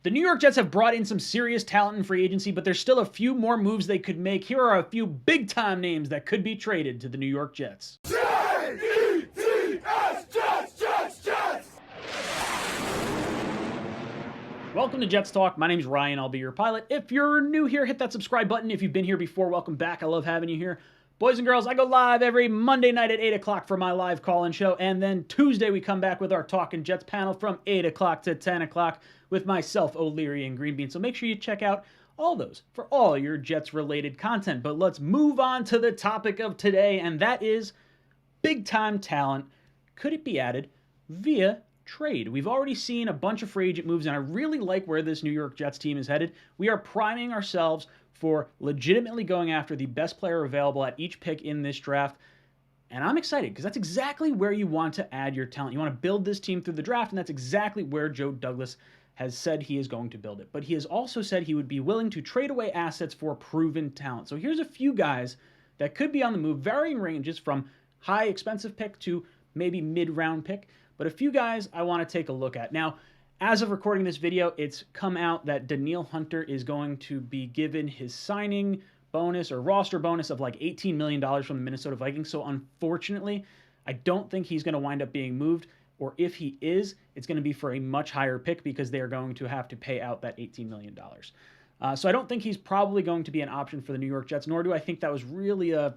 The New York Jets have brought in some serious talent in free agency, but there's still a few more moves they could make. Here are a few big-time names that could be traded to the New York Jets. J-E-T-S, Jets, Jets, Jets! Welcome to Jets Talk. My name's Ryan. I'll be your pilot. If you're new here, hit that subscribe button. If you've been here before, welcome back. I love having you here. Boys and girls, I go live every Monday night at 8 o'clock for my live call-in show, and then Tuesday we come back with our Talkin' Jets panel from 8 o'clock to 10 o'clock with myself, O'Leary, and Greenbean. So make sure you check out all those for all your Jets-related content. But let's move on to the topic of today, and that is big-time talent. Could it be added via trade? We've already seen a bunch of free agent moves, and I really like where this New York Jets team is headed. We are priming ourselves for legitimately going after the best player available at each pick in this draft. And I'm excited because that's exactly where you want to add your talent. You want to build this team through the draft, and that's exactly where Joe Douglas has said he is going to build it. But he has also said he would be willing to trade away assets for proven talent. So here's a few guys that could be on the move, varying ranges from high expensive pick to maybe mid-round pick. But a few guys I want to take a look at. Now, as of recording this video, it's come out that Danielle Hunter is going to be given his signing bonus or roster bonus of like $18 million from the Minnesota Vikings. So unfortunately, I don't think he's going to wind up being moved. Or if he is, it's going to be for a much higher pick because they are going to have to pay out that $18 million. So I don't think he's probably going to be an option for the New York Jets, nor do I think that was really a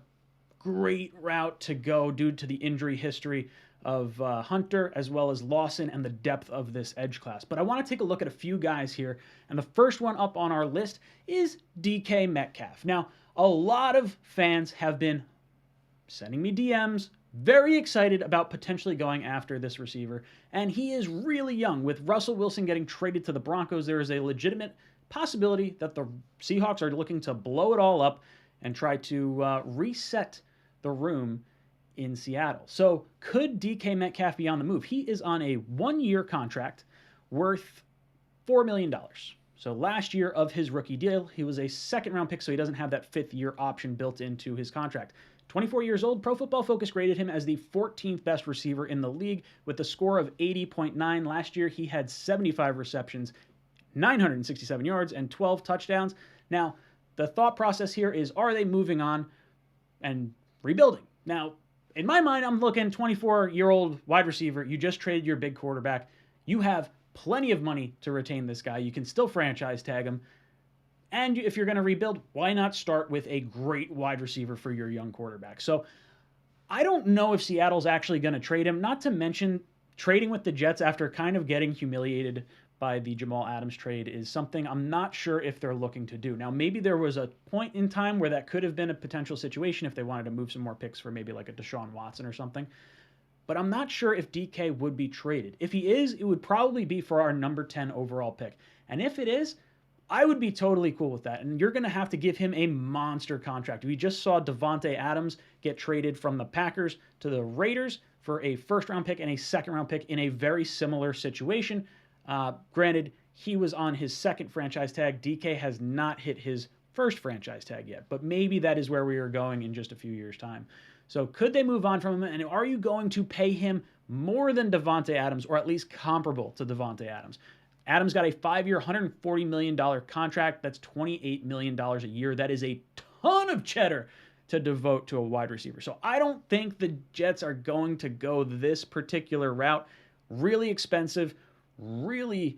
great route to go due to the injury history of Hunter, as well as Lawson, and the depth of this edge class. But I want to take a look at a few guys here, and the first one up on our list is DK Metcalf. Now, a lot of fans have been sending me DMs, very excited about potentially going after this receiver, and he is really young. With Russell Wilson getting traded to the Broncos, there is a legitimate possibility that the Seahawks are looking to blow it all up and try to reset the room in Seattle. So could DK Metcalf be on the move? He is on a one-year contract worth $4 million. So last year of his rookie deal, he was a second-round pick, so he doesn't have that fifth-year option built into his contract. 24 years old, Pro Football Focus graded him as the 14th best receiver in the league with a score of 80.9. Last year, he had 75 receptions, 967 yards, and 12 touchdowns. Now, the thought process here is, are they moving on and rebuilding? Now, in my mind, I'm looking 24-year-old wide receiver. You just traded your big quarterback. You have plenty of money to retain this guy. You can still franchise tag him. And if you're going to rebuild, why not start with a great wide receiver for your young quarterback? So I don't know if Seattle's actually going to trade him, not to mention trading with the Jets after kind of getting humiliated by the Jamal Adams trade is something I'm not sure if they're looking to do. Now, maybe there was a point in time where that could have been a potential situation if they wanted to move some more picks for maybe like a Deshaun Watson or something. But I'm not sure if DK would be traded. If he is, it would probably be for our number 10 overall pick. And if it is, I would be totally cool with that. And you're going to have to give him a monster contract. We just saw Davante Adams get traded from the Packers to the Raiders for a first-round pick and a second-round pick in a very similar situation. Granted, he was on his second franchise tag. DK has not hit his first franchise tag yet, but maybe that is where we are going in just a few years' time. So could they move on from him, and are you going to pay him more than Davante Adams, or at least comparable to Davante Adams? Adams got a 5-year, $140 million contract. That's $28 million a year. That is a ton of cheddar to devote to a wide receiver. So I don't think the Jets are going to go this particular route. Really expensive, really,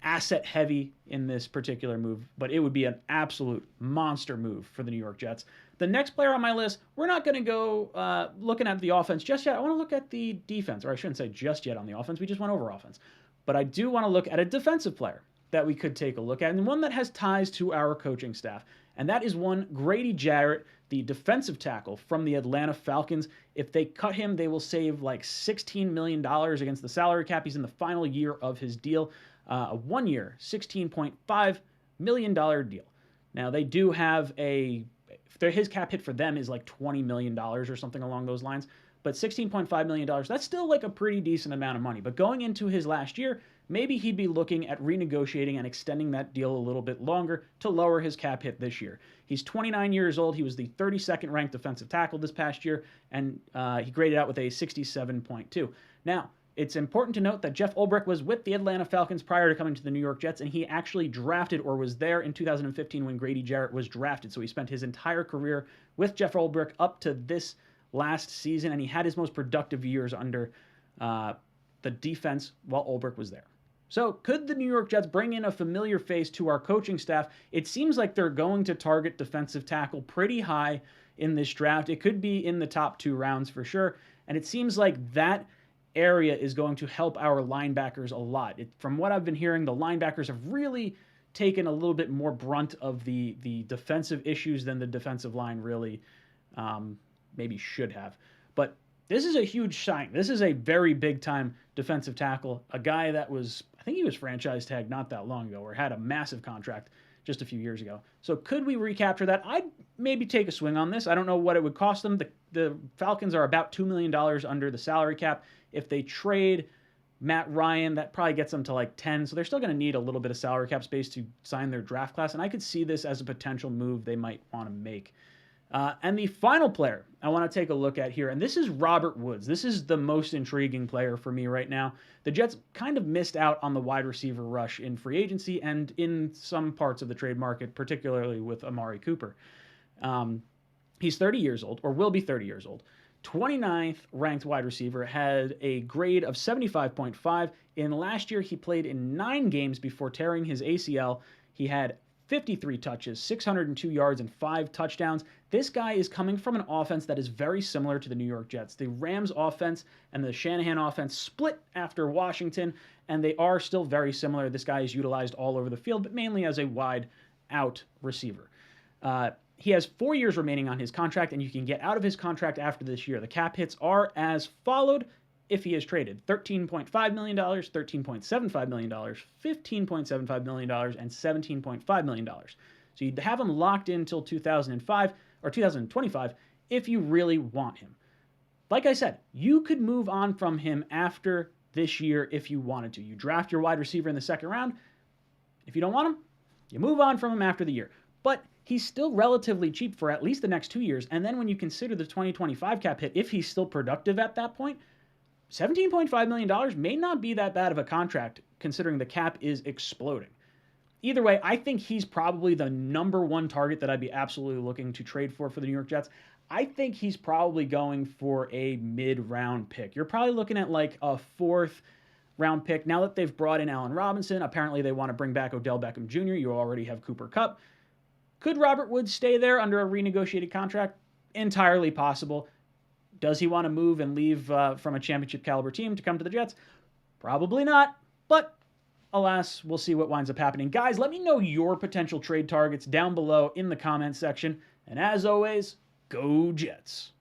asset heavy in this particular move, but it would be an absolute monster move for the New York Jets. The next player on my list, we're not going to go looking at the offense just yet. I want to look at the defense, or I shouldn't say just yet on the offense. We just went over offense. But I do want to look at a defensive player that we could take a look at, and one that has ties to our coaching staff. And that is one GRADY Jarrett, the defensive tackle from the Atlanta Falcons. If they cut him, they will save like $16 million against the salary cap. He's in the final year of his deal, a 1-year, $16.5 million deal. Now, they do have his cap hit for them is like $20 million or something along those lines. But $16.5 million, that's still like a pretty decent amount of money. But going into his last year, maybe he'd be looking at renegotiating and extending that deal a little bit longer to lower his cap hit this year. He's 29 years old. He was the 32nd ranked defensive tackle this past year, and he graded out with a 67.2. Now, It's important to note that Jeff Ulbrich was with the Atlanta Falcons prior to coming to the New York Jets, and he actually drafted or was there in 2015 when Grady Jarrett was drafted. So he spent his entire career with Jeff Ulbrich up to this last season, and he had his most productive years under the defense while Ulbrich was there. So could the New York Jets bring in a familiar face to our coaching staff? It seems like they're going to target defensive tackle pretty high in this draft. It could be in the top 2 rounds for sure, and it seems like that area is going to help our linebackers a lot. From what I've been hearing, the linebackers have really taken a little bit more brunt of the defensive issues than the defensive line really maybe should have. But this is a huge sign. This is a very big-time defensive tackle, a guy that was, I think he was franchise tagged not that long ago or had a massive contract just a few years ago. So could we recapture that? I'd maybe take a swing on this. I don't know what it would cost them. The Falcons are about $2 million under the salary cap. If they trade Matt Ryan, that probably gets them to like 10. So they're still going to need a little bit of salary cap space to sign their draft class. And I could see this as a potential move they might want to make. And the final player I want to take a look at here, and this is Robert Woods. This is the most intriguing player for me right now. The Jets kind of missed out on the wide receiver rush in free agency and in some parts of the trade market, particularly with Amari Cooper. He's 30 years old, or will be 30 years old. 29th ranked wide receiver, had a grade of 75.5. In last year, he played in 9 games before tearing his ACL. He had 53 touches, 602 yards, and 5 touchdowns. This guy is coming from an offense that is very similar to the New York Jets. The Rams offense and the Shanahan offense split after Washington, and they are still very similar. This guy is utilized all over the field, but mainly as a wide out receiver. He has 4 years remaining on his contract, and you can get out of his contract after this year. The cap hits are as followed if he is traded: $13.5 million, $13.75 million, $15.75 million, and $17.5 million. So you'd have him locked in until 2005 or 2025 if you really want him. Like I said, you could move on from him after this year if you wanted to. You draft your wide receiver in the 2nd round. If you don't want him, you move on from him after the year. But he's still relatively cheap for at least the next 2 years. And then when you consider the 2025 cap hit, if he's still productive at that point, $17.5 million may not be that bad of a contract considering the cap is exploding. Either way, I think he's probably the number 1 target that I'd be absolutely looking to trade for the New York Jets. I think he's probably going for a mid-round pick. You're probably looking at like a 4th round pick. Now that they've brought in Allen Robinson, apparently they want to bring back Odell Beckham Jr. You already have Cooper Kupp. Could Robert Woods stay there under a renegotiated contract? Entirely possible. Does he want to move and leave from a championship caliber team to come to the Jets? Probably not, but alas, we'll see what winds up happening. Guys, let me know your potential trade targets down below in the comments section. And as always, go Jets.